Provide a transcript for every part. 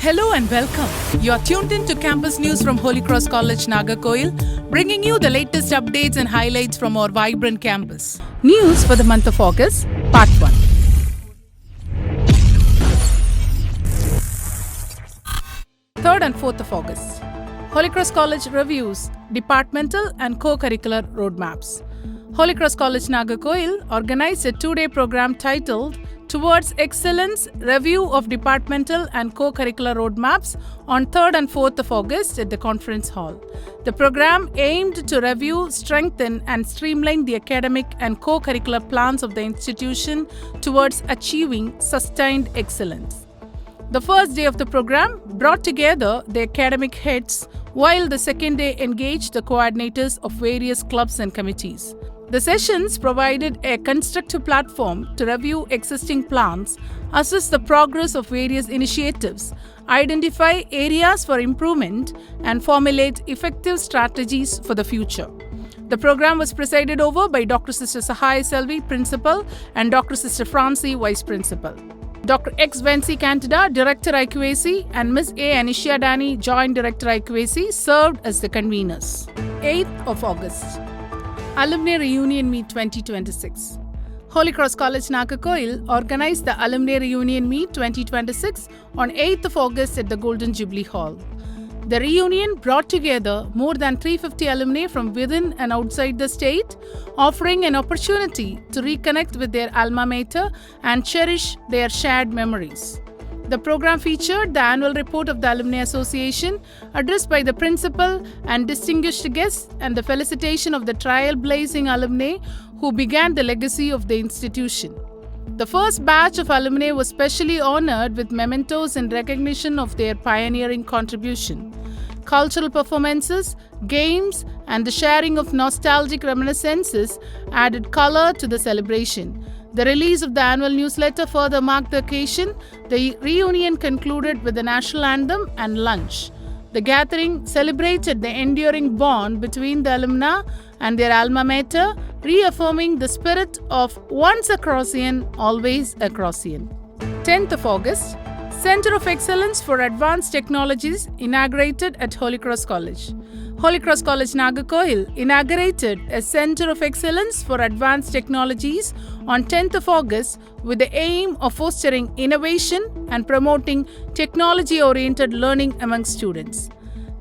Hello and welcome. You are tuned in to campus news from Holy Cross College, Nagercoil, bringing you the latest updates and highlights from our vibrant campus. News for the month of August, Part 1. Third and 4th of August. Holy Cross College reviews departmental and co-curricular roadmaps. Holy Cross College, Nagercoil organized a two-day program titled Towards Excellence, Review of Departmental and Co-Curricular Roadmaps on 3rd and 4th of August at the Conference Hall. The program aimed to review, strengthen and streamline the academic and co-curricular plans of the institution towards achieving sustained excellence. The first day of the program brought together the academic heads, while the second day engaged the coordinators of various clubs and committees. The sessions provided a constructive platform to review existing plans, assess the progress of various initiatives, identify areas for improvement, and formulate effective strategies for the future. The program was presided over by Dr. Sister Sahai Selvi, Principal, and Dr. Sister Francie, Vice Principal. Dr. X. Vency Candida, Director IQAC, and Ms. A. Anisha Dani, Joint Director IQAC, served as the conveners. 8th of August. Alumni Reunion Meet 2026. Holy Cross College, Nagercoil organized the Alumni Reunion Meet 2026 on 8th of August at the Golden Jubilee Hall. The reunion brought together more than 350 alumni from within and outside the state, offering an opportunity to reconnect with their alma mater and cherish their shared memories. The program featured the annual report of the Alumni Association, addressed by the principal and distinguished guests, and the felicitation of the trailblazing alumni who began the legacy of the institution. The first batch of alumni was specially honored with mementos in recognition of their pioneering contribution. Cultural performances, games, and the sharing of nostalgic reminiscences added color to the celebration. The release of the annual newsletter further marked the occasion. The reunion concluded with the national anthem and lunch. The gathering celebrated the enduring bond between the alumni and their alma mater, reaffirming the spirit of once a Crossian, always a Crossian. 10th of August, Center of Excellence for Advanced Technologies inaugurated at Holy Cross College. Holy Cross College, Nagercoil inaugurated a Center of Excellence for Advanced Technologies on 10th of August with the aim of fostering innovation and promoting technology-oriented learning among students.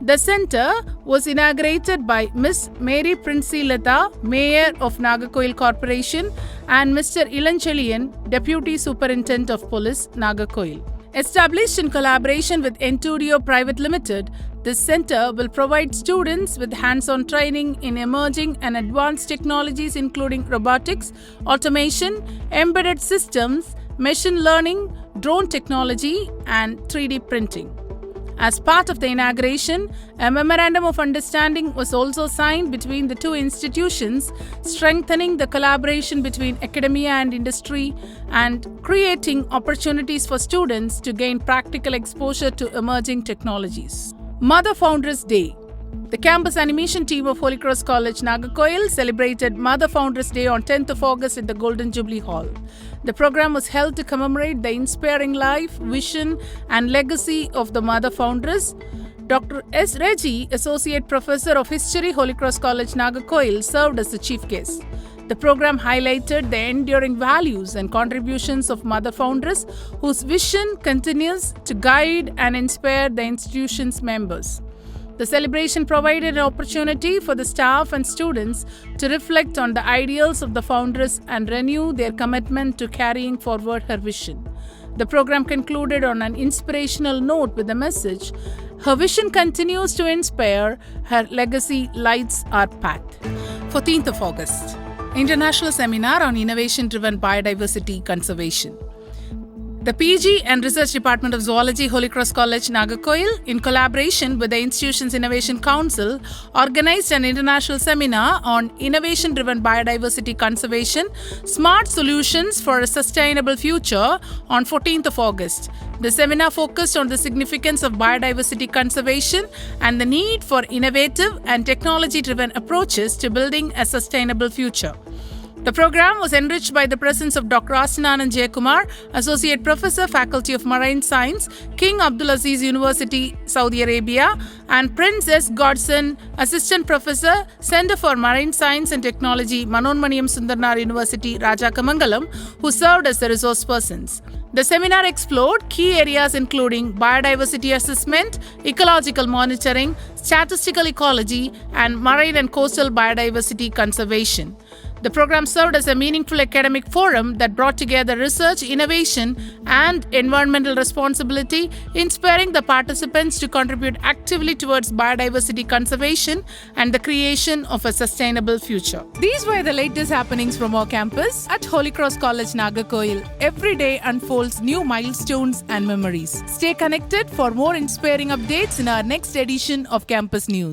The center was inaugurated by Ms. Mary Princey Lata, Mayor of Nagercoil Corporation, and Mr. Ilanchalian, Deputy Superintendent of Police, Nagercoil. Established in collaboration with Entudio Private Limited, this center will provide students with hands-on training in emerging and advanced technologies including robotics, automation, embedded systems, machine learning, drone technology, and 3D printing. As part of the inauguration, a memorandum of understanding was also signed between the two institutions, strengthening the collaboration between academia and industry and creating opportunities for students to gain practical exposure to emerging technologies. Mother Foundress Day. The campus animation team of Holy Cross College, Nagercoil celebrated Mother Foundress Day on 10th of August at the Golden Jubilee Hall. The program was held to commemorate the inspiring life, vision, and legacy of the Mother Foundress. Dr. S. Reggie, Associate Professor of History, Holy Cross College, Nagercoil, served as the chief guest. The program highlighted the enduring values and contributions of Mother Foundress, whose vision continues to guide and inspire the institution's members. The celebration provided an opportunity for the staff and students to reflect on the ideals of the foundress and renew their commitment to carrying forward her vision. The program concluded on an inspirational note with the message, "Her vision continues to inspire, her legacy lights our path." 14th of August, International Seminar on Innovation-Driven Biodiversity Conservation. The PG and Research Department of Zoology, Holy Cross College, Nagercoil, in collaboration with the institution's Innovation Council, organized an international seminar on innovation-driven biodiversity conservation, smart solutions for a sustainable future on 14th of August. The seminar focused on the significance of biodiversity conservation and the need for innovative and technology-driven approaches to building a sustainable future. The program was enriched by the presence of Dr. Asinanan Jayakumar, Associate Professor, Faculty of Marine Science, King Abdulaziz University, Saudi Arabia, and Prince S. Godson, Assistant Professor, Center for Marine Science and Technology, Manonmaniam Sundarnar University, Rajakamangalam, who served as the resource persons. The seminar explored key areas including biodiversity assessment, ecological monitoring, statistical ecology, and marine and coastal biodiversity conservation. The program served as a meaningful academic forum that brought together research, innovation, and environmental responsibility, inspiring the participants to contribute actively towards biodiversity conservation and the creation of a sustainable future. These were the latest happenings from our campus at Holy Cross College, Nagercoil. Every day unfolds new milestones and memories. Stay connected for more inspiring updates in our next edition of Campus News.